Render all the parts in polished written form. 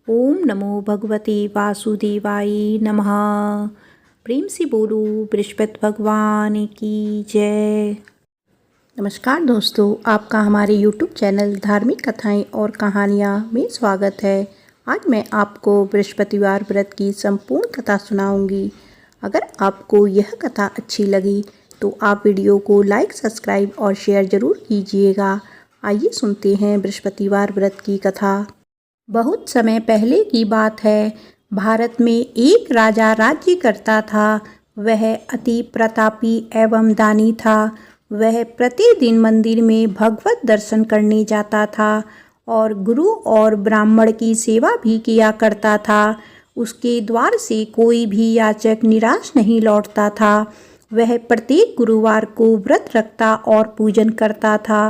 ओम नमो भगवते वासुदेवाय नमः। प्रेम से बोलो बृहस्पति भगवान की जय। नमस्कार दोस्तों, आपका हमारे YouTube चैनल धार्मिक कथाएं और कहानियां में स्वागत है। आज मैं आपको बृहस्पतिवार व्रत की संपूर्ण कथा सुनाऊंगी। अगर आपको यह कथा अच्छी लगी तो आप वीडियो को लाइक, सब्सक्राइब और शेयर ज़रूर कीजिएगा। आइए सुनते हैं बृहस्पतिवार व्रत की कथा। बहुत समय पहले की बात है। भारत में एक राजा राज्य करता था। वह अति प्रतापी एवं दानी था। वह प्रतिदिन मंदिर में भगवत दर्शन करने जाता था और गुरु और ब्राह्मण की सेवा भी किया करता था। उसके द्वार से कोई भी याचक निराश नहीं लौटता था। वह प्रत्येक गुरुवार को व्रत रखता और पूजन करता था।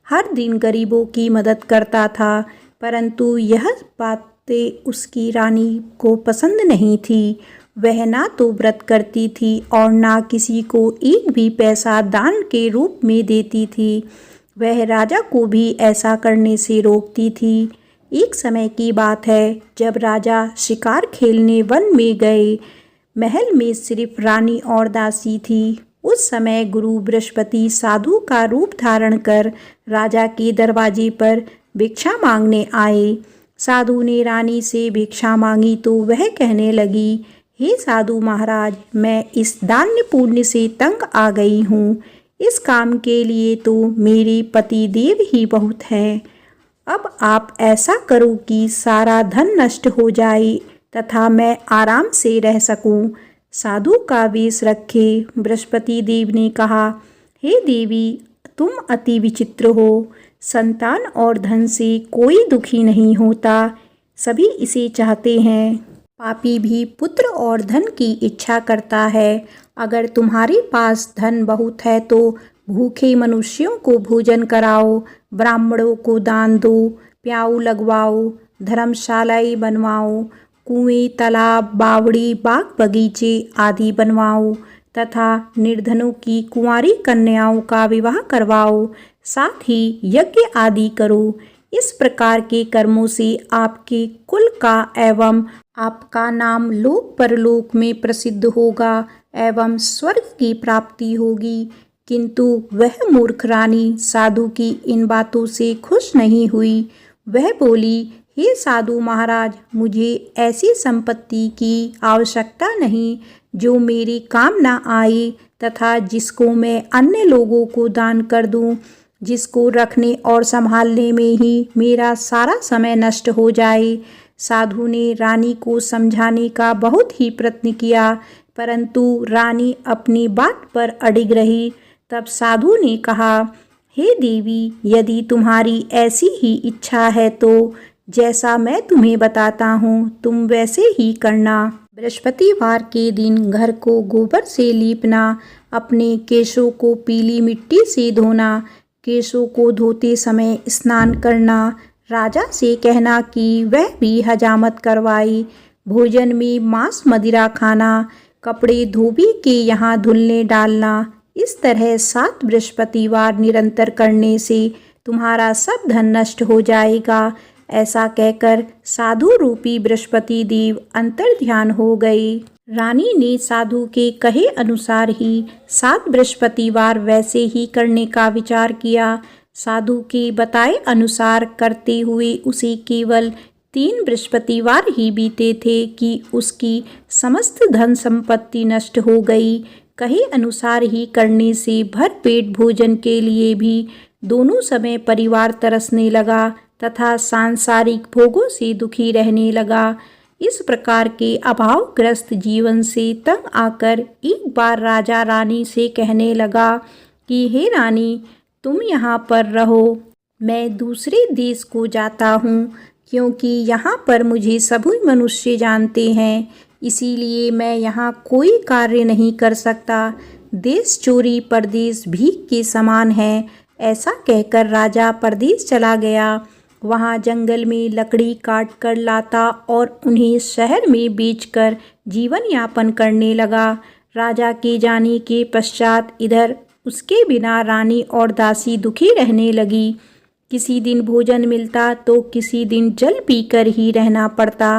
हर दिन गरीबों की मदद करता था, परंतु यह बातें उसकी रानी को पसंद नहीं थी। वह ना तो व्रत करती थी और ना किसी को एक भी पैसा दान के रूप में देती थी। वह राजा को भी ऐसा करने से रोकती थी। एक समय की बात है, जब राजा शिकार खेलने वन में गए। महल में सिर्फ रानी और दासी थी। उस समय गुरु बृहस्पति साधु का रूप धारण कर राजा के दरवाजे पर भिक्षा मांगने आए। साधु ने रानी से भिक्षा मांगी तो वह कहने लगी, हे साधु महाराज, मैं इस दान्य पुण्य से तंग आ गई हूँ। इस काम के लिए तो मेरे पति देव ही बहुत हैं। अब आप ऐसा करो कि सारा धन नष्ट हो जाए तथा मैं आराम से रह सकूं। साधु का वेश रखे बृहस्पति देव ने कहा, हे देवी, तुम अति विचित्र हो। संतान और धन से कोई दुखी नहीं होता, सभी इसे चाहते हैं। पापी भी पुत्र और धन की इच्छा करता है। अगर तुम्हारे पास धन बहुत है तो भूखे मनुष्यों को भोजन कराओ, ब्राह्मणों को दान दो, प्याऊ लगवाओ, धर्मशालाएं बनवाओ, कुएं, तालाब, बावड़ी, बाग बगीचे आदि बनवाओ तथा निर्धनों की कुंवारी कन्याओं का विवाह करवाओ। साथ ही यज्ञ आदि करो। इस प्रकार के कर्मों से आपके कुल का एवं आपका नाम लोक परलोक में प्रसिद्ध होगा एवं स्वर्ग की प्राप्ति होगी। किंतु वह मूर्ख रानी साधु की इन बातों से खुश नहीं हुई। वह बोली, हे साधु महाराज, मुझे ऐसी संपत्ति की आवश्यकता नहीं जो मेरी काम न आए तथा जिसको मैं अन्य लोगों को दान कर दूं, जिसको रखने और संभालने में ही मेरा सारा समय नष्ट हो जाए। साधु ने रानी को समझाने का बहुत ही प्रयत्न किया, परंतु रानी अपनी बात पर अडिग रही। तब साधु ने कहा, हे देवी, यदि तुम्हारी ऐसी ही इच्छा है तो जैसा मैं तुम्हें बताता हूँ तुम वैसे ही करना। बृहस्पतिवार के दिन घर को गोबर से लीपना, अपने केशों को पीली मिट्टी से धोना, केशों को धोते समय स्नान करना, राजा से कहना कि वह भी हजामत करवाए, भोजन में मांस मदिरा खाना, कपड़े धोबी के यहाँ धुलने डालना। इस तरह 7 बृहस्पतिवार निरंतर करने से तुम्हारा सब धन नष्ट हो जाएगा। ऐसा कहकर साधु रूपी बृहस्पति देव अंतर्ध्यान हो गए। रानी ने साधु के कहे अनुसार ही 7 बृहस्पतिवार वैसे ही करने का विचार किया। साधु के बताए अनुसार करते हुए उसे केवल 3 बृहस्पतिवार ही बीते थे कि उसकी समस्त धन संपत्ति नष्ट हो गई। कहे अनुसार ही करने से भरपेट भोजन के लिए भी दोनों समय परिवार तरसने लगा तथा सांसारिक भोगों से दुखी रहने लगा। इस प्रकार के अभावग्रस्त जीवन से तंग आकर एक बार राजा रानी से कहने लगा कि हे रानी, तुम यहाँ पर रहो, मैं दूसरे देश को जाता हूँ, क्योंकि यहाँ पर मुझे सभी मनुष्य जानते हैं, इसीलिए मैं यहाँ कोई कार्य नहीं कर सकता। देश चोरी परदेश भीख के समान है। ऐसा कहकर राजा परदेश चला गया। वहाँ जंगल में लकड़ी काट कर लाता और उन्हें शहर में बेचकर जीवन यापन करने लगा। राजा के जाने के पश्चात इधर उसके बिना रानी और दासी दुखी रहने लगी। किसी दिन भोजन मिलता तो किसी दिन जल पीकर ही रहना पड़ता।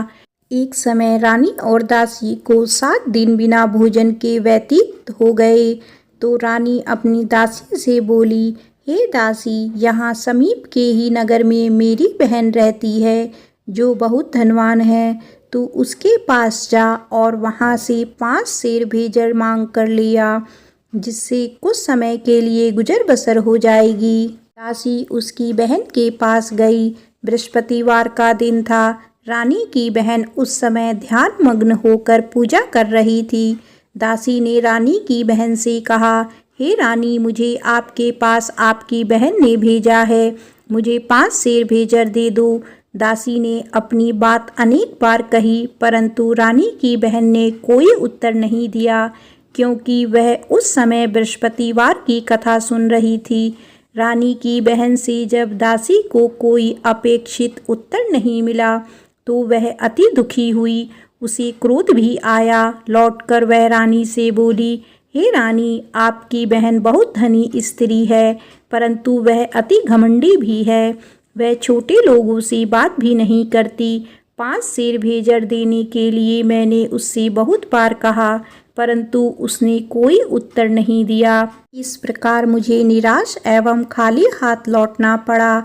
एक समय रानी और दासी को 7 दिन बिना भोजन के व्यतीत हो गए। तो रानी अपनी दासी से बोली, हे दासी, यहाँ समीप के ही नगर में मेरी बहन रहती है जो बहुत धनवान है। तू उसके पास जा और वहाँ से 5 सेर भेजर मांग कर लिया, जिससे कुछ समय के लिए गुजर बसर हो जाएगी। दासी उसकी बहन के पास गई। बृहस्पतिवार का दिन था। रानी की बहन उस समय ध्यान मग्न होकर पूजा कर रही थी। दासी ने रानी की बहन से कहा, हे रानी, मुझे आपके पास आपकी बहन ने भेजा है, मुझे 5 सेर भेजर दे दो। दासी ने अपनी बात अनेक बार कही, परंतु रानी की बहन ने कोई उत्तर नहीं दिया, क्योंकि वह उस समय बृहस्पतिवार की कथा सुन रही थी। रानी की बहन से जब दासी को कोई अपेक्षित उत्तर नहीं मिला तो वह अति दुखी हुई। उसे क्रोध भी आया। लौटकर वह रानी से बोली, हे रानी, आपकी बहन बहुत धनी स्त्री है, परंतु वह अति घमंडी भी है। वह छोटे लोगों से बात भी नहीं करती। 5 सेर भेजर देने के लिए मैंने उससे बहुत बार कहा, परंतु उसने कोई उत्तर नहीं दिया। इस प्रकार मुझे निराश एवं खाली हाथ लौटना पड़ा।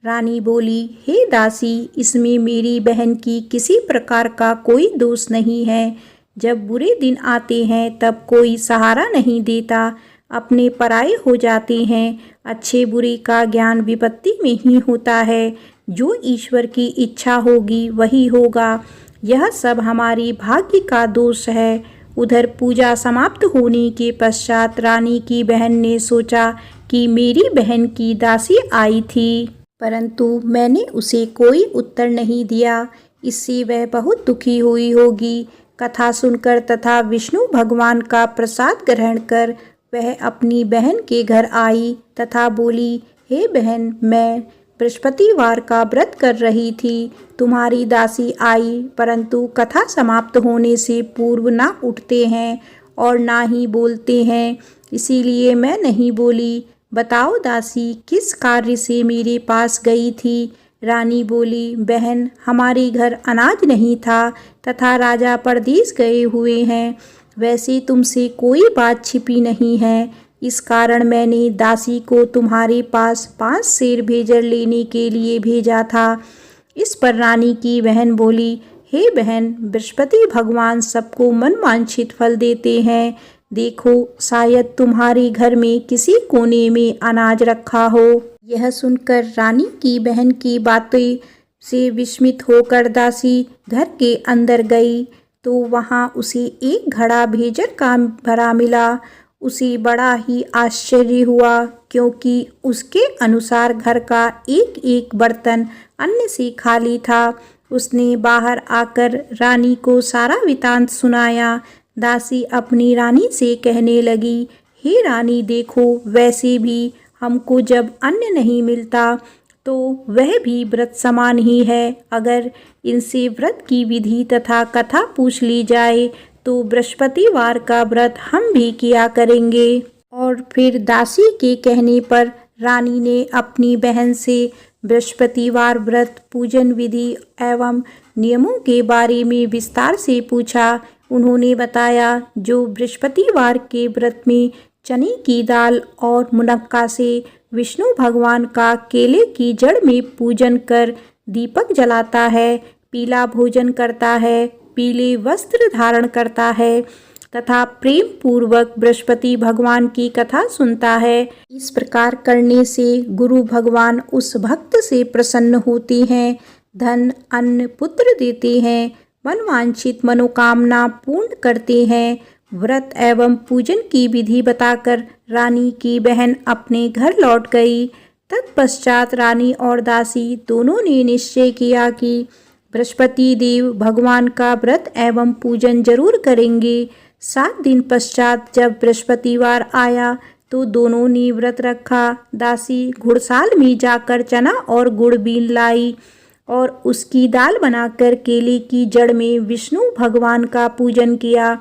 रानी बोली, हे दासी, इसमें मेरी बहन की किसी प्रकार का कोई दोष नहीं है। जब बुरे दिन आते हैं तब कोई सहारा नहीं देता, अपने पराये हो जाते हैं। अच्छे बुरे का ज्ञान विपत्ति में ही होता है। जो ईश्वर की इच्छा होगी वही होगा। यह सब हमारी भाग्य का दोष है। उधर पूजा समाप्त होने के पश्चात रानी की बहन ने सोचा कि मेरी बहन की दासी आई थी, परंतु मैंने उसे कोई उत्तर नहीं दिया। इससे वह बहुत दुखी हुई होगी। कथा सुनकर तथा विष्णु भगवान का प्रसाद ग्रहण कर वह अपनी बहन के घर आई तथा बोली, हे बहन, मैं बृहस्पतिवार का व्रत कर रही थी। तुम्हारी दासी आई, परंतु कथा समाप्त होने से पूर्व ना उठते हैं और ना ही बोलते हैं, इसीलिए मैं नहीं बोली। बताओ दासी, किस कार्य से मेरे पास गई थी? रानी बोली, बहन, हमारे घर अनाज नहीं था तथा राजा परदेश गए हुए हैं। वैसे तुमसे कोई बात छिपी नहीं है, इस कारण मैंने दासी को तुम्हारे पास 5 सेर भेजर लेने के लिए भेजा था। इस पर रानी की बहन बोली, हे बहन, बृहस्पति भगवान सबको मनवांछित फल देते हैं। देखो, शायद तुम्हारे घर में किसी कोने में अनाज रखा हो। यह सुनकर रानी की बहन की बातें से विस्मित होकर दासी घर के अंदर गई तो वहाँ उसे एक घड़ा भेजर का भरा मिला। उसे बड़ा ही आश्चर्य हुआ, क्योंकि उसके अनुसार घर का एक एक बर्तन अन्न से खाली था। उसने बाहर आकर रानी को सारा वृत्तांत सुनाया। दासी अपनी रानी से कहने लगी, हे रानी, देखो, वैसे भी हमको जब अन्न नहीं मिलता तो वह भी व्रत समान ही है। अगर इनसे व्रत की विधि तथा कथा पूछ ली जाए तो बृहस्पतिवार का व्रत हम भी किया करेंगे। और फिर दासी के कहने पर रानी ने अपनी बहन से बृहस्पतिवार व्रत, पूजन विधि एवं नियमों के बारे में विस्तार से पूछा। उन्होंने बताया, जो बृहस्पतिवार के व्रत में चने की दाल और मुनक्का से विष्णु भगवान का केले की जड़ में पूजन कर दीपक जलाता है, पीला भोजन करता है, पीले वस्त्र धारण करता है तथा प्रेम पूर्वक बृहस्पति भगवान की कथा सुनता है। इस प्रकार करने से गुरु भगवान उस भक्त से प्रसन्न होते हैं, धन, अन्न, पुत्र देते हैं, मनवांछित मनोकामना पूर्ण करते हैं। व्रत एवं पूजन की विधि बताकर रानी की बहन अपने घर लौट गई। तत्पश्चात रानी और दासी दोनों ने निश्चय किया कि बृहस्पति देव भगवान का व्रत एवं पूजन जरूर करेंगे। 7 दिन पश्चात जब बृहस्पतिवार आया तो दोनों ने व्रत रखा। दासी घुड़साल में जाकर चना और गुड़ बीन लाई और उसकी दाल बनाकर केले की जड़ में विष्णु भगवान का पूजन किया।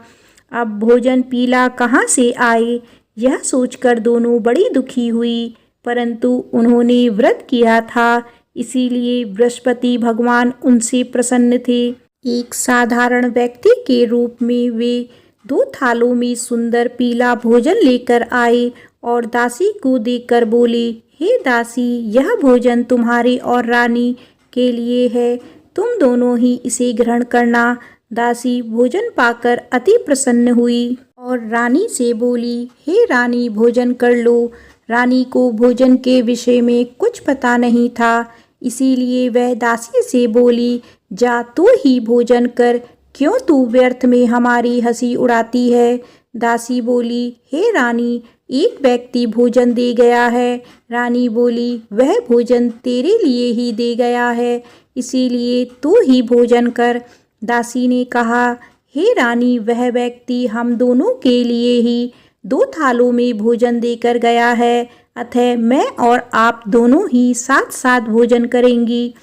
अब भोजन पीला कहाँ से आए, यह सोचकर दोनों बड़ी दुखी हुई। परंतु उन्होंने व्रत किया था, इसीलिए बृहस्पति भगवान उनसे प्रसन्न थे। एक साधारण व्यक्ति के रूप में वे 2 थालों में सुंदर पीला भोजन लेकर आए और दासी को देकर बोले, हे दासी, यह भोजन तुम्हारे और रानी के लिए है, तुम दोनों ही इसे ग्रहण करना। दासी भोजन पाकर अति प्रसन्न हुई और रानी से बोली, हे रानी, भोजन कर लो। रानी को भोजन के विषय में कुछ पता नहीं था, इसीलिए वह दासी से बोली, जा तू ही भोजन कर, क्यों तू व्यर्थ में हमारी हंसी उड़ाती है। दासी बोली, हे रानी, एक व्यक्ति भोजन दे गया है। रानी बोली, वह भोजन तेरे लिए ही दे गया है, इसीलिए तू ही भोजन कर। दासी ने कहा, हे रानी, वह व्यक्ति हम दोनों के लिए ही 2 थालों में भोजन देकर गया है, अतः मैं और आप दोनों ही साथ साथ भोजन करेंगी।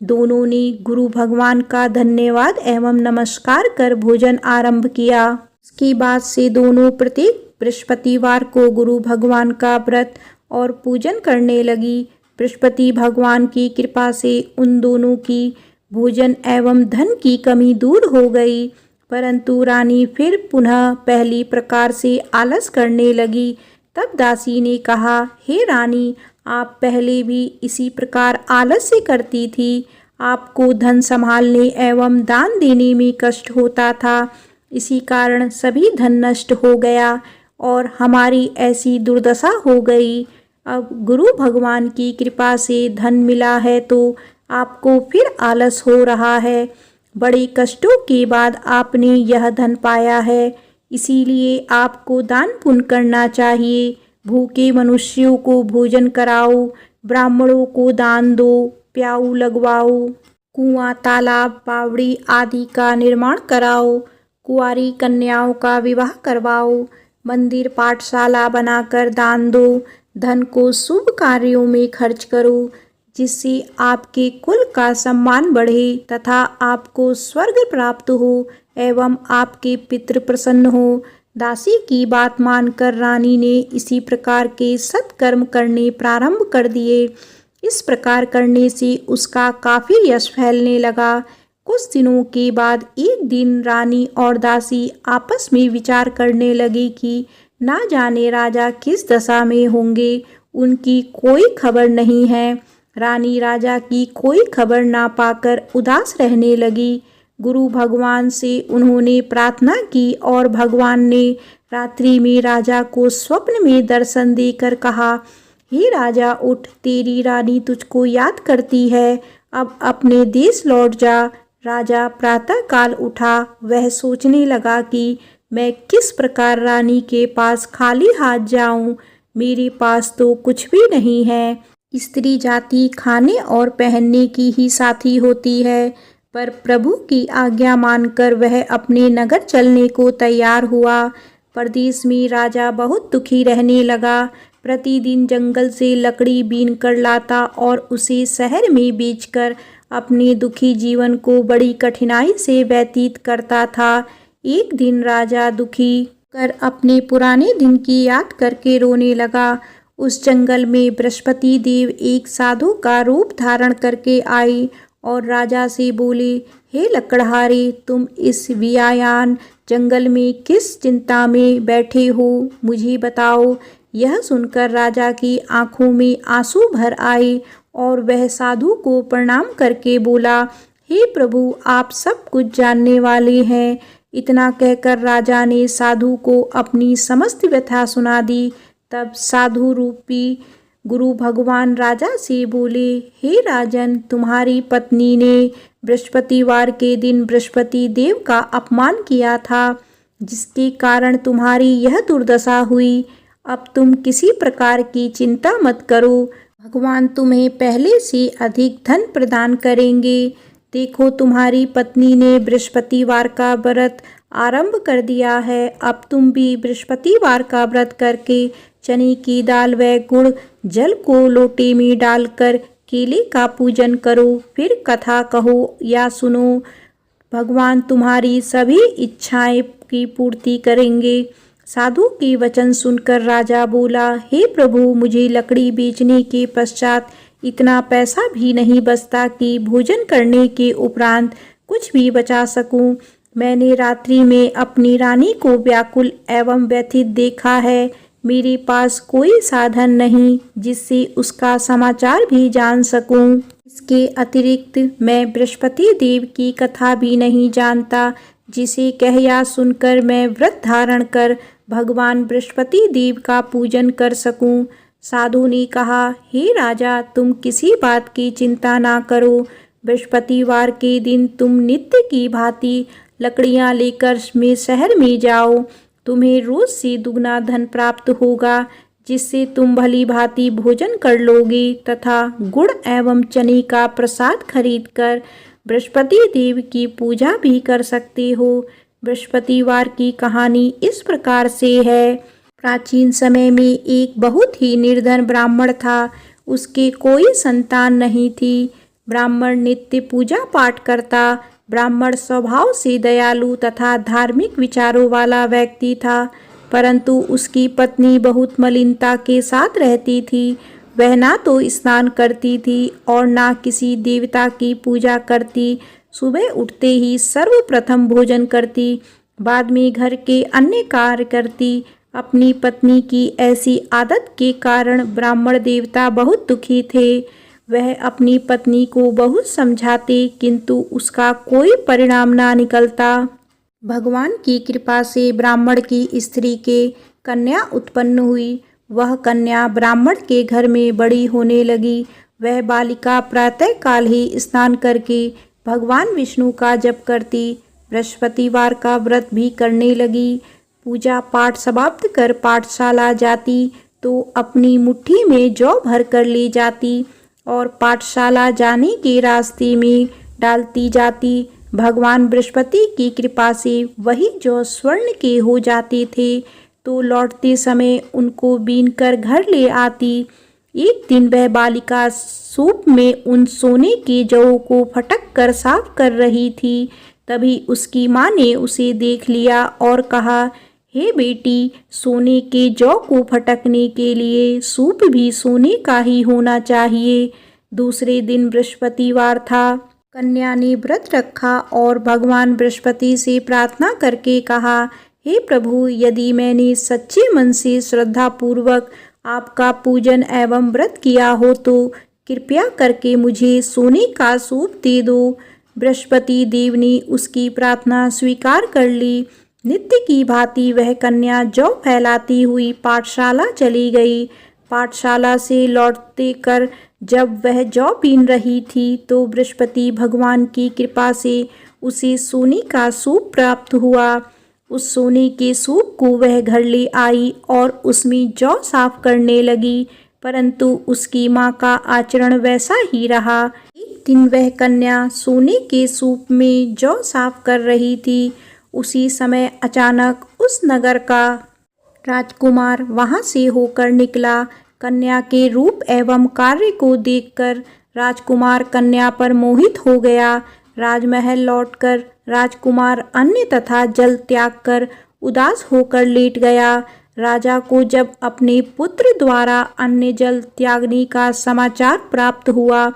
दोनों ने गुरु भगवान का धन्यवाद एवं नमस्कार कर भोजन आरंभ किया। इसके बाद से दोनों प्रत्येक बृहस्पतिवार को गुरु भगवान का व्रत और पूजन करने लगी। बृहस्पति भगवान की कृपा से उन दोनों की भोजन एवं धन की कमी दूर हो गई, परंतु रानी फिर पुनः पहली प्रकार से आलस करने लगी। तब दासी ने कहा, हे रानी, आप पहले भी इसी प्रकार आलस्य करती थी, आपको धन संभालने एवं दान देने में कष्ट होता था, इसी कारण सभी धन नष्ट हो गया और हमारी ऐसी दुर्दशा हो गई। अब गुरु भगवान की कृपा से धन मिला है तो आपको फिर आलस हो रहा है। बड़े कष्टों के बाद आपने यह धन पाया है, इसीलिए आपको दान पुण्य करना चाहिए। भूखे मनुष्यों को भोजन कराओ, ब्राह्मणों को दान दो, प्याऊ लगवाओ, कुआं, तालाब, बावड़ी आदि का निर्माण कराओ, कुंवारी कन्याओं का विवाह करवाओ, मंदिर पाठशाला बनाकर दान दो, धन को शुभ कार्यों में खर्च करो, जिससे आपके कुल का सम्मान बढ़े तथा आपको स्वर्ग प्राप्त हो एवं आपके पितृ प्रसन्न हो। दासी की बात मानकर रानी ने इसी प्रकार के सत्कर्म करने प्रारंभ कर दिए। इस प्रकार करने से उसका काफी यश फैलने लगा। कुछ दिनों के बाद एक दिन रानी और दासी आपस में विचार करने लगी कि ना जाने राजा किस दशा में होंगे, उनकी कोई खबर नहीं है। रानी राजा की कोई खबर ना पाकर उदास रहने लगी। गुरु भगवान से उन्होंने प्रार्थना की और भगवान ने रात्रि में राजा को स्वप्न में दर्शन देकर कहा, हे राजा, उठ, तेरी रानी तुझको याद करती है, अब अपने देश लौट जा। राजा प्रातःकाल उठा। वह सोचने लगा कि मैं किस प्रकार रानी के पास खाली हाथ जाऊं, मेरे पास तो कुछ भी नहीं है। स्त्री जाति खाने और पहनने की ही साथी होती है, पर प्रभु की आज्ञा मानकर वह अपने नगर चलने को तैयार हुआ। परदेश में राजा बहुत दुखी रहने लगा। प्रतिदिन जंगल से लकड़ी बीन कर लाता और उसे शहर में बेचकर अपने दुखी जीवन को बड़ी कठिनाई से व्यतीत करता था। एक दिन राजा दुखी कर अपने पुराने दिन की याद करके रोने लगा। उस जंगल में बृहस्पति देव एक साधु का रूप धारण करके आए और राजा से बोले, हे लकड़हारे, तुम इस वियायान जंगल में किस चिंता में बैठे हो, मुझे बताओ। यह सुनकर राजा की आंखों में आंसू भर आए और वह साधु को प्रणाम करके बोला, हे प्रभु, आप सब कुछ जानने वाले हैं। इतना कहकर राजा ने साधु को अपनी समस्त व्यथा सुना दी। तब साधु रूपी गुरु भगवान राजा से बोले, हे राजन, तुम्हारी पत्नी ने बृहस्पतिवार के दिन बृहस्पति देव का अपमान किया था, जिसके कारण तुम्हारी यह दुर्दशा हुई। अब तुम किसी प्रकार की चिंता मत करो, भगवान तुम्हें पहले से अधिक धन प्रदान करेंगे। देखो, तुम्हारी पत्नी ने बृहस्पतिवार का व्रत आरंभ कर दिया है। अब तुम भी बृहस्पतिवार का व्रत करके चने की दाल व गुड़ जल को लोटे में डालकर केले का पूजन करो, फिर कथा कहो या सुनो। भगवान तुम्हारी सभी इच्छाएं की पूर्ति करेंगे। साधु के वचन सुनकर राजा बोला, हे प्रभु, मुझे लकड़ी बेचने के पश्चात इतना पैसा भी नहीं बचता कि भोजन करने के उपरांत कुछ भी बचा सकूं। मैंने रात्रि में अपनी रानी को व्याकुल एवं व्यथित देखा है। मेरे पास कोई साधन नहीं जिससे उसका समाचार भी जान सकूं। इसके अतिरिक्त मैं बृहस्पति देव की कथा भी नहीं जानता, जिसे कह या सुनकर मैं व्रत धारण कर भगवान बृहस्पति देव का पूजन कर सकूं। साधु ने कहा, हे राजा, तुम किसी बात की चिंता ना करो। बृहस्पतिवार के दिन तुम नित्य की भांति लकड़ियां लेकर शहर में जाओ। तुम्हें रोज से दुगना धन प्राप्त होगा, जिससे तुम भली भांति भोजन कर लोगे तथा गुड़ एवं चने का प्रसाद खरीदकर बृहस्पति देव की पूजा भी कर सकते हो। बृहस्पतिवार की कहानी इस प्रकार से है। प्राचीन समय में एक बहुत ही निर्धन ब्राह्मण था। उसके कोई संतान नहीं थी। ब्राह्मण नित्य पूजा पाठ करता। ब्राह्मण स्वभाव से दयालु तथा धार्मिक विचारों वाला व्यक्ति था, परंतु उसकी पत्नी बहुत मलिनता के साथ रहती थी। वह ना तो स्नान करती थी और ना किसी देवता की पूजा करती। सुबह उठते ही सर्वप्रथम भोजन करती, बाद में घर के अन्य कार्य करती। अपनी पत्नी की ऐसी आदत के कारण ब्राह्मण देवता बहुत दुखी थे। वह अपनी पत्नी को बहुत समझाते, किंतु उसका कोई परिणाम ना निकलता। भगवान की कृपा से ब्राह्मण की स्त्री के कन्या उत्पन्न हुई। वह कन्या ब्राह्मण के घर में बड़ी होने लगी। वह बालिका प्रातःकाल ही स्नान करके भगवान विष्णु का जप करती, बृहस्पतिवार का व्रत भी करने लगी। पूजा पाठ समाप्त कर पाठशाला जाती तो अपनी मुट्ठी में जौ भर कर ले जाती और पाठशाला जाने के रास्ते में डालती जाती। भगवान बृहस्पति की कृपा से वही जौ स्वर्ण के हो जाते थे, तो लौटते समय उनको बीनकर घर ले आती। एक दिन वह बालिका सूप में उन सोने के जौ को फटक कर साफ कर रही थी। तभी उसकी माँ ने उसे देख लिया और कहा, हे बेटी, सोने के जौ को फटकने के लिए सूप भी सोने का ही होना चाहिए। दूसरे दिन बृहस्पतिवार था। कन्या ने व्रत रखा और भगवान बृहस्पति से प्रार्थना करके कहा, हे प्रभु, यदि मैंने सच्चे मन से श्रद्धा पूर्वक आपका पूजन एवं व्रत किया हो तो कृपया करके मुझे सोने का सूप दे दो। बृहस्पति देव ने उसकी प्रार्थना स्वीकार कर ली। नित्य की भांति वह कन्या जौ फैलाती हुई पाठशाला चली गई। पाठशाला से लौटते कर जब वह जौ बीन रही थी तो बृहस्पति भगवान की कृपा से उसे सोने का सूप प्राप्त हुआ। उस सोने के सूप को वह घर ले आई और उसमें जौ साफ करने लगी, परंतु उसकी माँ का आचरण वैसा ही रहा। एक दिन वह कन्या सोने के सूप में जौ साफ कर रही थी। उसी समय अचानक उस नगर का राजकुमार वहां से होकर निकला। कन्या के रूप एवं कार्य को देखकर राजकुमार कन्या पर मोहित हो गया। राजमहल लौटकर राजकुमार अन्न तथा जल त्याग कर उदास होकर लेट गया। राजा को जब अपने पुत्र द्वारा अन्न जल त्यागने का समाचार प्राप्त हुआ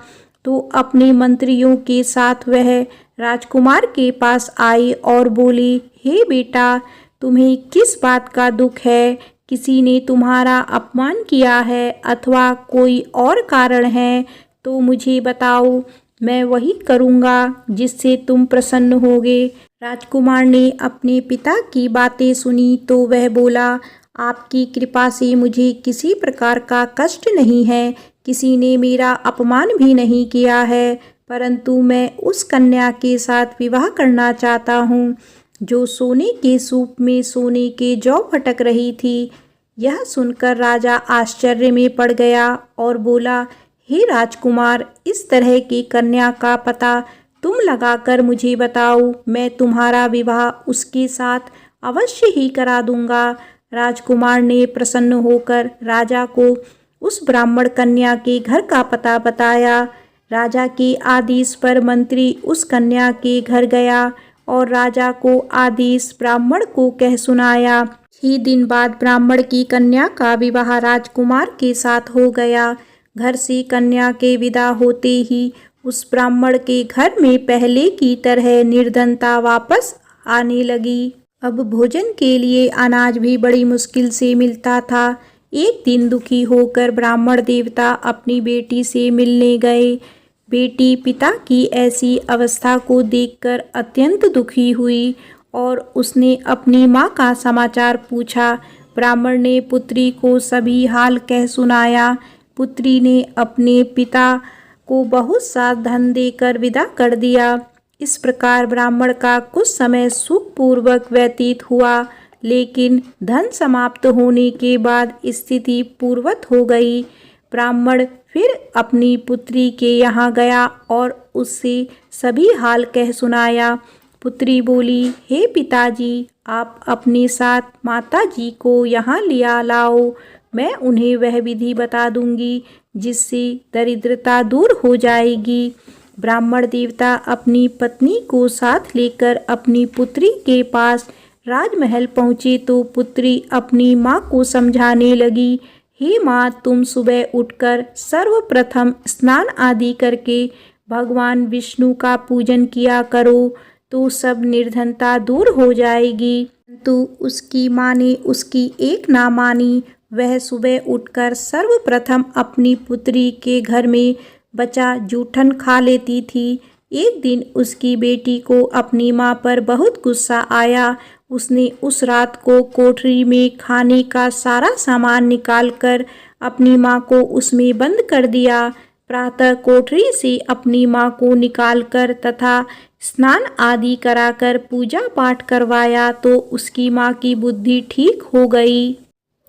तो अपने मंत्रियों के साथ वह राजकुमार के पास आए और बोले, हे बेटा, तुम्हें किस बात का दुख है? किसी ने तुम्हारा अपमान किया है अथवा कोई और कारण है तो मुझे बताओ, मैं वही करूँगा जिससे तुम प्रसन्न होगे। राजकुमार ने अपने पिता की बातें सुनी तो वह बोला, आपकी कृपा से मुझे किसी प्रकार का कष्ट नहीं है। किसी ने मेरा अपमान भी नहीं किया है, परंतु मैं उस कन्या के साथ विवाह करना चाहता हूँ जो सोने के सूप में सोने के जौ फटक रही थी। यह सुनकर राजा आश्चर्य में पड़ गया और बोला, हे राजकुमार, इस तरह की कन्या का पता तुम लगाकर मुझे बताओ, मैं तुम्हारा विवाह उसके साथ अवश्य ही करा दूंगा। राजकुमार ने प्रसन्न होकर राजा को उस ब्राह्मण कन्या के घर का पता बताया। राजा के आदेश पर मंत्री उस कन्या के घर गया और राजा को आदेश ब्राह्मण को कह सुनाया। ही दिन बाद ब्राह्मण की कन्या का विवाह राजकुमार के साथ हो गया। घर से कन्या के विदा होते ही उस ब्राह्मण के घर में पहले की तरह निर्धनता वापस आने लगी। अब भोजन के लिए अनाज भी बड़ी मुश्किल से मिलता था। एक दिन दुखी होकर ब्राह्मण देवता अपनी बेटी से मिलने गए। बेटी पिता की ऐसी अवस्था को देखकर अत्यंत दुखी हुई और उसने अपनी माँ का समाचार पूछा। ब्राह्मण ने पुत्री को सभी हाल कह सुनाया। पुत्री ने अपने पिता को बहुत सा धन देकर विदा कर दिया। इस प्रकार ब्राह्मण का कुछ समय सुखपूर्वक व्यतीत हुआ, लेकिन धन समाप्त होने के बाद स्थिति पूर्ववत हो गई। ब्राह्मण फिर अपनी पुत्री के यहाँ गया और उससे सभी हाल कह सुनाया। पुत्री बोली, हे पिताजी, आप अपने साथ माताजी को यहाँ लिया लाओ। मैं उन्हें वह विधि बता दूंगी जिससे दरिद्रता दूर हो जाएगी। ब्राह्मण देवता अपनी पत्नी को साथ लेकर अपनी पुत्री के पास राजमहल पहुँचे तो पुत्री अपनी माँ को समझाने लगी, हे माँ, तुम सुबह उठकर सर्वप्रथम स्नान आदि करके भगवान विष्णु का पूजन किया करो तो सब निर्धनता दूर हो जाएगी। तो उसकी माँ ने उसकी एक ना मानी। वह सुबह उठकर सर्वप्रथम अपनी पुत्री के घर में बचा जूठन खा लेती थी। एक दिन उसकी बेटी को अपनी माँ पर बहुत गुस्सा आया। उसने उस रात को कोठरी में खाने का सारा सामान निकालकर अपनी माँ को उसमें बंद कर दिया। प्रातः कोठरी से अपनी माँ को निकालकर तथा स्नान आदि कराकर पूजा पाठ करवाया तो उसकी माँ की बुद्धि ठीक हो गई।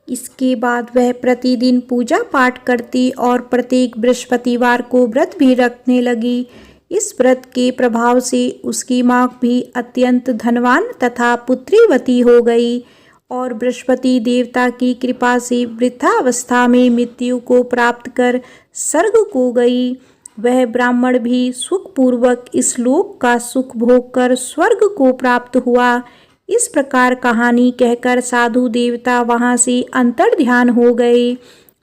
इसके बाद वह प्रतिदिन पूजा पाठ करती और प्रत्येक बृहस्पतिवार को व्रत भी रखने लगी। इस व्रत के प्रभाव से उसकी माँ भी अत्यंत धनवान तथा पुत्रीवती हो गई और बृहस्पति देवता की कृपा से वृद्धावस्था में मृत्यु को प्राप्त कर स्वर्ग को गई। वह ब्राह्मण भी सुखपूर्वक इस लोक का सुख भोग कर स्वर्ग को प्राप्त हुआ। इस प्रकार कहानी कहकर साधु देवता वहाँ से अंतर्ध्यान हो गए।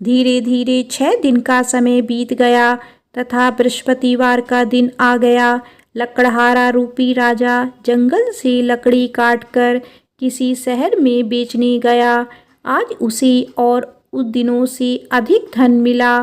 धीरे धीरे 6 दिन का समय बीत गया तथा बृहस्पतिवार का दिन आ गया। लकड़हारा रूपी राजा जंगल से लकड़ी काटकर किसी शहर में बेचने गया। आज उसे और उस दिनों से अधिक धन मिला।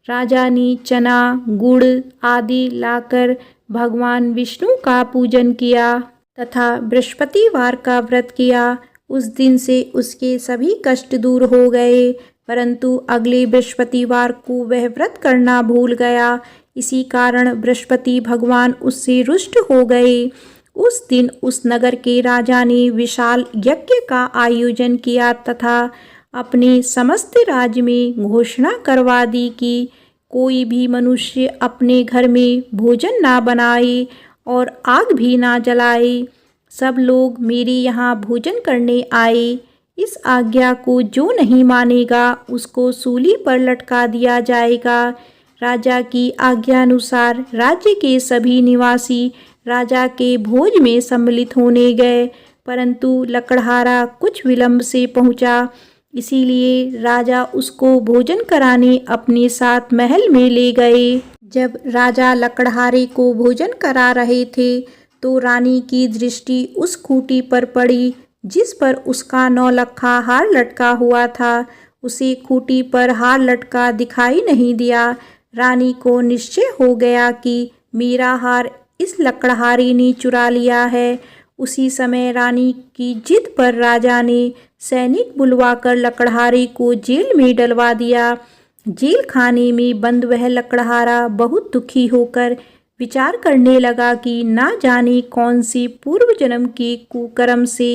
राजा ने चना, गुड़ आदि लाकर भगवान विष्णु का पूजन किया तथा बृहस्पतिवार का व्रत किया। उस दिन से उसके सभी कष्ट दूर हो गए, परंतु अगले बृहस्पतिवार को वह व्रत करना भूल गया। इसी कारण बृहस्पति भगवान उससे रुष्ट हो गए। उस दिन उस नगर के राजा ने विशाल यज्ञ का आयोजन किया तथा अपने समस्त राज्य में घोषणा करवा दी कि कोई भी मनुष्य अपने घर में भोजन ना बनाए और आग भी ना जलाए। सब लोग मेरे यहाँ भोजन करने आए। इस आज्ञा को जो नहीं मानेगा उसको सूली पर लटका दिया जाएगा। राजा की आज्ञानुसार राज्य के सभी निवासी राजा के भोज में सम्मिलित होने गए, परंतु लकड़हारा कुछ विलंब से पहुंचा। इसीलिए राजा उसको भोजन कराने अपने साथ महल में ले गए। जब राजा लकड़हारे को भोजन करा रहे थे तो रानी की दृष्टि उस खूंटी पर पड़ी जिस पर उसका 9 लखा हार लटका हुआ था। उसे खूंटी पर हार लटका दिखाई नहीं दिया। रानी को निश्चय हो गया कि मेरा हार इस लकड़हारे ने चुरा लिया है। उसी समय रानी की जिद पर राजा ने सैनिक बुलवाकर लकड़हारे को जेल में डलवा दिया। जेल खाने में बंद वह लकड़हारा बहुत दुखी होकर विचार करने लगा कि ना जाने कौन सी पूर्व जन्म के कुकर्म से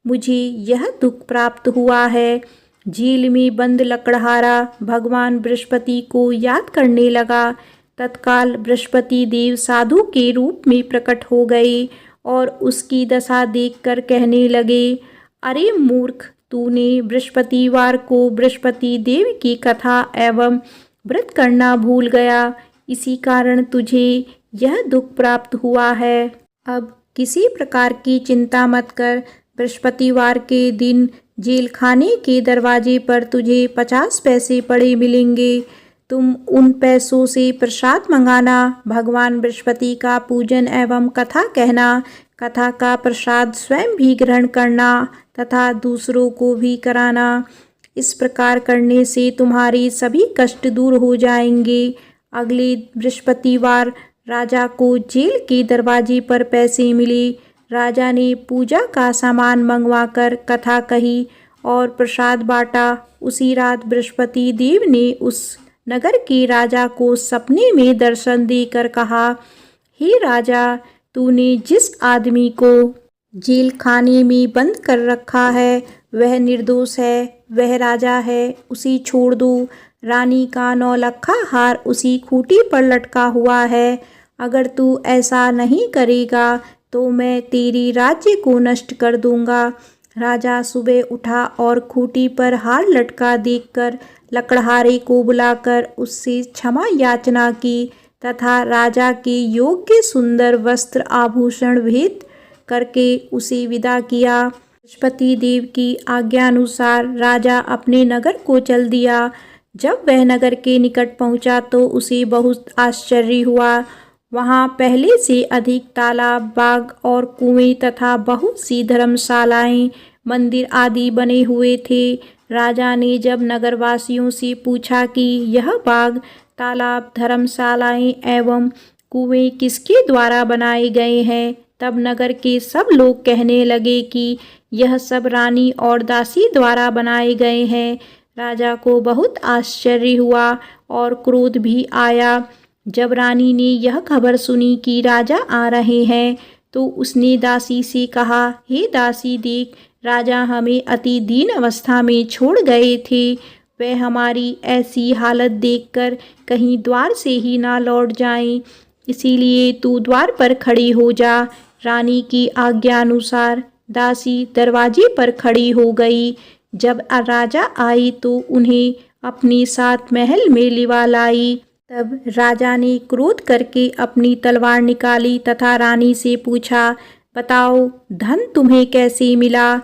मुझे यह दुख प्राप्त हुआ है। जेल में बंद लकड़हारा भगवान बृहस्पति को याद करने लगा। तत्काल बृहस्पति देव साधु के रूप में प्रकट हो गए और उसकी दशा देखकर कहने लगे, अरे मूर्ख, तूने बृहस्पतिवार को बृहस्पति देव की कथा एवं व्रत करना भूल गया, इसी कारण तुझे यह दुख प्राप्त हुआ है। अब किसी प्रकार की चिंता मत कर, बृहस्पतिवार के दिन जेल खाने के दरवाजे पर तुझे 50 पैसे पड़े मिलेंगे। तुम उन पैसों से प्रसाद मंगाना, भगवान बृहस्पति का पूजन एवं कथा कहना, कथा का प्रसाद स्वयं भी ग्रहण करना तथा दूसरों को भी कराना। इस प्रकार करने से तुम्हारे सभी कष्ट दूर हो जाएंगे। अगले बृहस्पतिवार राजा को जेल के दरवाजे पर पैसे मिले। राजा ने पूजा का सामान मंगवाकर कथा कही और प्रसाद बांटा। उसी रात बृहस्पति देव ने उस नगर के राजा को सपने में दर्शन देकर कहा, हे राजा, तूने जिस आदमी को जेल खाने में बंद कर रखा है वह निर्दोष है, वह राजा है, उसे छोड़ दो। रानी का 9 लखा हार उसी खूंटी पर लटका हुआ है। अगर तू ऐसा नहीं करेगा तो मैं तेरी राज्य को नष्ट कर दूंगा। राजा सुबह उठा और खूंटी पर हार लटका देखकर लकड़हारे को बुलाकर उससे क्षमा याचना की तथा राजा के योग्य सुंदर वस्त्र आभूषण भेंट करके उसे विदा किया। बृहस्पति देव की आज्ञा अनुसार राजा अपने नगर को चल दिया। जब वह नगर के निकट पहुंचा तो उसे बहुत आश्चर्य हुआ। वहां पहले से अधिक तालाब, बाग और कुएं तथा बहुत सी धर्मशालाएं, मंदिर आदि बने हुए थे। राजा ने जब नगरवासियों से पूछा कि यह बाग, तालाब, धर्मशालाएं एवं कुएं किसके द्वारा बनाए गए हैं, तब नगर के सब लोग कहने लगे कि यह सब रानी और दासी द्वारा बनाए गए हैं। राजा को बहुत आश्चर्य हुआ और क्रोध भी आया। जब रानी ने यह खबर सुनी कि राजा आ रहे हैं तो उसने दासी से कहा, हे दासी, देख, राजा हमें अति दीन अवस्था में छोड़ गए थे। वह हमारी ऐसी हालत देखकर कहीं द्वार से ही ना लौट जाएं, इसीलिए तू द्वार पर खड़ी हो जा। रानी की आज्ञा अनुसार दासी दरवाजे पर खड़ी हो गई। जब राजा आई तो उन्हें अपने साथ महल में लिवा लाई। तब राजा ने क्रोध करके अपनी तलवार निकाली तथा रानी से पूछा, बताओ, धन तुम्हें कैसे मिला,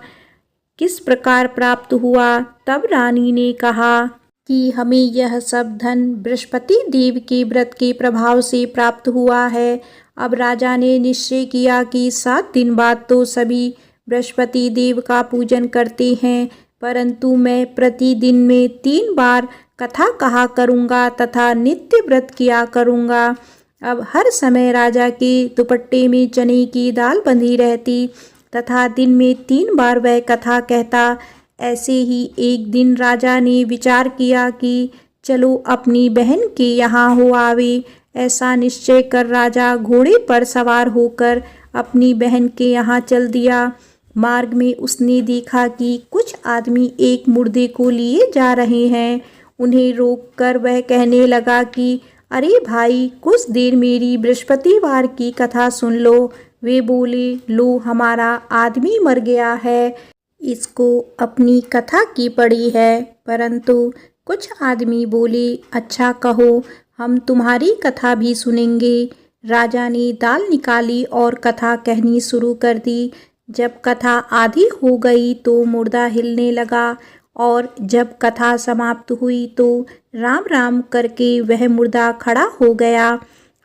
किस प्रकार प्राप्त हुआ? तब रानी ने कहा कि हमें यह सब धन बृहस्पति देव के व्रत के प्रभाव से प्राप्त हुआ है। अब राजा ने निश्चय किया कि 7 दिन बाद तो सभी बृहस्पति देव का पूजन करते हैं, परंतु मैं प्रतिदिन में 3 बार कथा कहा करूँगा तथा नित्य व्रत किया करूँगा। अब हर समय राजा के दुपट्टे में चने की दाल बंधी रहती तथा दिन में 3 बार वह कथा कहता। ऐसे ही एक दिन राजा ने विचार किया कि चलो अपनी बहन के यहाँ हो आवे। ऐसा निश्चय कर राजा घोड़े पर सवार होकर अपनी बहन के यहाँ चल दिया। मार्ग में उसने देखा कि कुछ आदमी एक मुर्दे को लिए जा रहे हैं। उन्हें रोककर वह कहने लगा कि अरे भाई, कुछ देर मेरी बृहस्पतिवार की कथा सुन लो। वे बोले, लो, हमारा आदमी मर गया है, इसको अपनी कथा की पड़ी है। परंतु कुछ आदमी बोले, अच्छा कहो, हम तुम्हारी कथा भी सुनेंगे। राजा ने दाल निकाली और कथा कहनी शुरू कर दी। जब कथा आधी हो गई तो मुर्दा हिलने लगा और जब कथा समाप्त हुई तो राम राम करके वह मुर्दा खड़ा हो गया।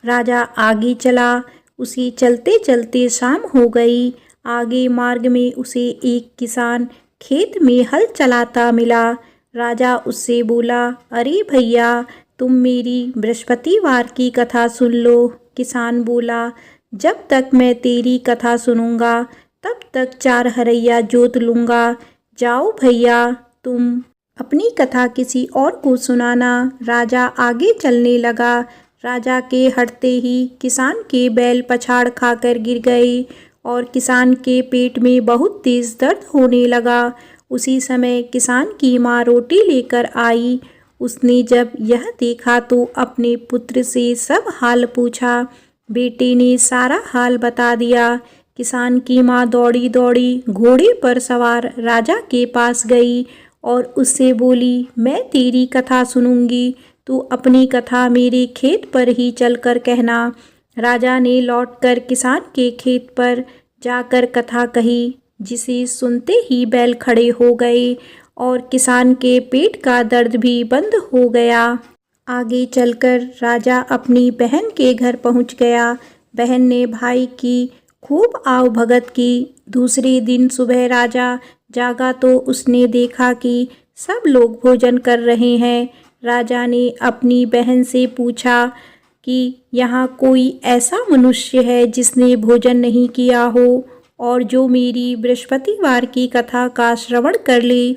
राजा आगे चला। उसे चलते चलते शाम हो गई। आगे मार्ग में उसे एक किसान खेत में हल चलाता मिला। राजा उससे बोला, अरे भैया, तुम मेरी बृहस्पतिवार की कथा सुन लो। किसान बोला, जब तक मैं तेरी कथा सुनूंगा तब तक 4 हरैया जोत लूँगा। जाओ भैया, तुम अपनी कथा किसी और को सुनाना। राजा आगे चलने लगा। राजा के हटते ही किसान के बैल पछाड़ खाकर गिर गए और किसान के पेट में बहुत तेज दर्द होने लगा। उसी समय किसान की माँ रोटी लेकर आई। उसने जब यह देखा तो अपने पुत्र से सब हाल पूछा। बेटे ने सारा हाल बता दिया। किसान की माँ दौड़ी दौड़ी घोड़े पर सवार राजा के पास गई और उससे बोली, मैं तेरी कथा सुनूंगी, तू अपनी कथा मेरे खेत पर ही चलकर कहना। राजा ने लौटकर किसान के खेत पर जाकर कथा कही। जिसे सुनते ही बैल खड़े हो गए और किसान के पेट का दर्द भी बंद हो गया। आगे चलकर राजा अपनी बहन के घर पहुंच गया। बहन ने भाई की खूब आवभगत की। दूसरे दिन सुबह राजा जागा तो उसने देखा कि सब लोग भोजन कर रहे हैं। राजा ने अपनी बहन से पूछा कि यहाँ कोई ऐसा मनुष्य है जिसने भोजन नहीं किया हो और जो मेरी बृहस्पतिवार की कथा का श्रवण कर ले।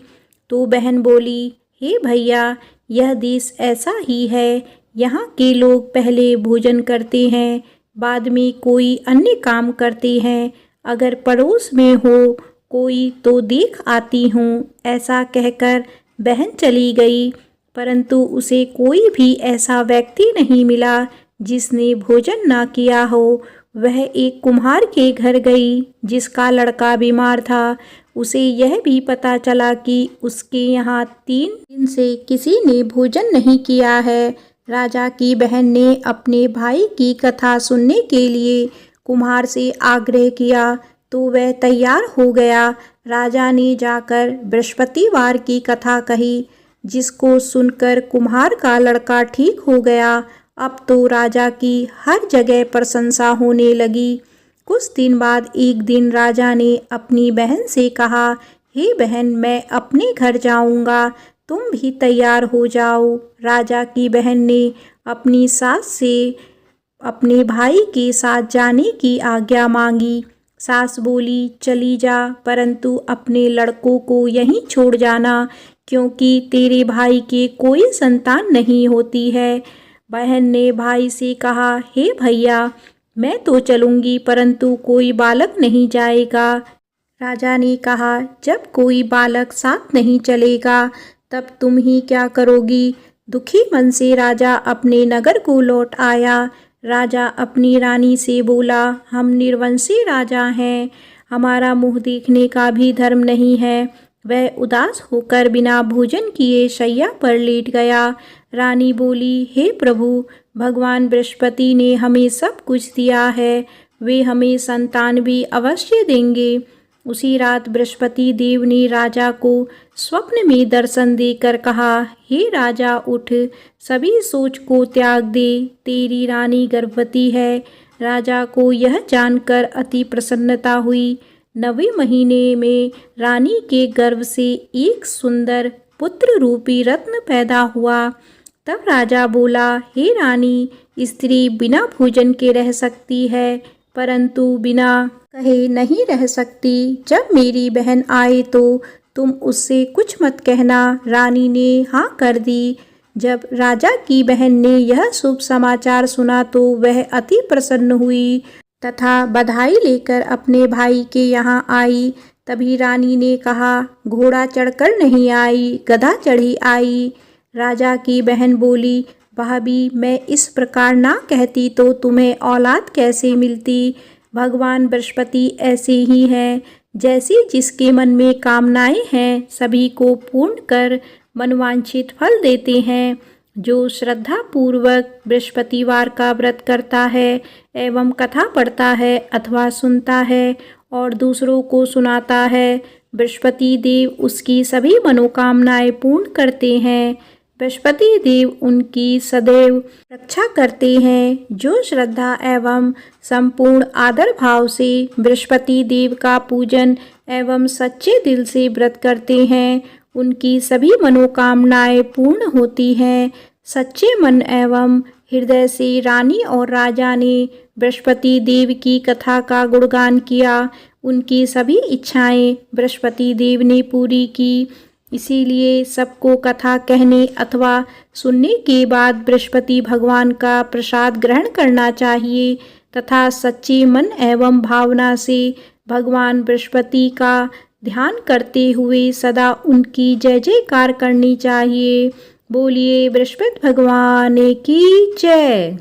तो बहन बोली, हे भैया, यह देश ऐसा ही है। यहाँ के लोग पहले भोजन करते हैं, बाद में कोई अन्य काम करते हैं। अगर पड़ोस में हो कोई तो देख आती हूँ। ऐसा कहकर बहन चली गई, परंतु उसे कोई भी ऐसा व्यक्ति नहीं मिला जिसने भोजन ना किया हो। वह एक कुम्हार के घर गई जिसका लड़का बीमार था। उसे यह भी पता चला कि उसके यहाँ 3 दिन से किसी ने भोजन नहीं किया है। राजा की बहन ने अपने भाई की कथा सुनने के लिए कुम्हार से आग्रह किया तो वह तैयार हो गया। राजा ने जाकर बृहस्पतिवार की कथा कही, जिसको सुनकर कुम्हार का लड़का ठीक हो गया। अब तो राजा की हर जगह प्रशंसा होने लगी। कुछ दिन बाद एक दिन राजा ने अपनी बहन से कहा, हे बहन, मैं अपने घर जाऊंगा, तुम भी तैयार हो जाओ। राजा की बहन ने अपनी सास से अपने भाई के साथ जाने की आज्ञा मांगी। सास बोली, चली जा, परंतु अपने लड़कों को यहीं छोड़ जाना, क्योंकि तेरे भाई के कोई संतान नहीं होती है। बहन ने भाई से कहा, हे भैया, मैं तो चलूँगी, परंतु कोई बालक नहीं जाएगा। राजा ने कहा, जब कोई बालक साथ नहीं चलेगा तब तुम ही क्या करोगी। दुखी मन से राजा अपने नगर को लौट आया। राजा अपनी रानी से बोला, हम निर्वंशी राजा हैं, हमारा मुँह देखने का भी धर्म नहीं है। वह उदास होकर बिना भोजन किए शैया पर लेट गया। रानी बोली, हे प्रभु, भगवान बृहस्पति ने हमें सब कुछ दिया है, वे हमें संतान भी अवश्य देंगे। उसी रात बृहस्पति देव ने राजा को स्वप्न में दर्शन देकर कहा, हे राजा, उठ, सभी सोच को त्याग दे, तेरी रानी गर्भवती है। राजा को यह जानकर अति प्रसन्नता हुई। 9वें महीने में रानी के गर्भ से एक सुंदर पुत्र रूपी रत्न पैदा हुआ। तब राजा बोला, हे रानी, स्त्री बिना भोजन के रह सकती है, परंतु बिना कहे नहीं रह सकती। जब मेरी बहन आए तो तुम उससे कुछ मत कहना। रानी ने हाँ कर दी। जब राजा की बहन ने यह शुभ समाचार सुना तो वह अति प्रसन्न हुई तथा बधाई लेकर अपने भाई के यहाँ आई। तभी रानी ने कहा, घोड़ा चढ़कर नहीं आई, गधा चढ़ी आई। राजा की बहन बोली, भाभी, मैं इस प्रकार ना कहती तो तुम्हें औलाद कैसे मिलती। भगवान बृहस्पति ऐसे ही हैं, जैसे जिसके मन में कामनाएं हैं सभी को पूर्ण कर मनवांछित फल देते हैं। जो श्रद्धा पूर्वक बृहस्पतिवार का व्रत करता है एवं कथा पढ़ता है अथवा सुनता है और दूसरों को सुनाता है, बृहस्पति देव उसकी सभी मनोकामनाएं पूर्ण करते हैं। बृहस्पति देव उनकी सदैव रक्षा करते हैं। जो श्रद्धा एवं संपूर्ण आदर भाव से बृहस्पति देव का पूजन एवं सच्चे दिल से व्रत करते हैं, उनकी सभी मनोकामनाएं पूर्ण होती हैं। सच्चे मन एवं हृदय से रानी और राजा ने बृहस्पति देव की कथा का गुणगान किया। उनकी सभी इच्छाएं बृहस्पति देव ने पूरी की। इसीलिए सबको कथा कहने अथवा सुनने के बाद बृहस्पति भगवान का प्रसाद ग्रहण करना चाहिए तथा सच्चे मन एवं भावना से भगवान बृहस्पति का ध्यान करते हुए सदा उनकी जय जयकार करनी चाहिए। बोलिए बृहस्पति भगवान की जय।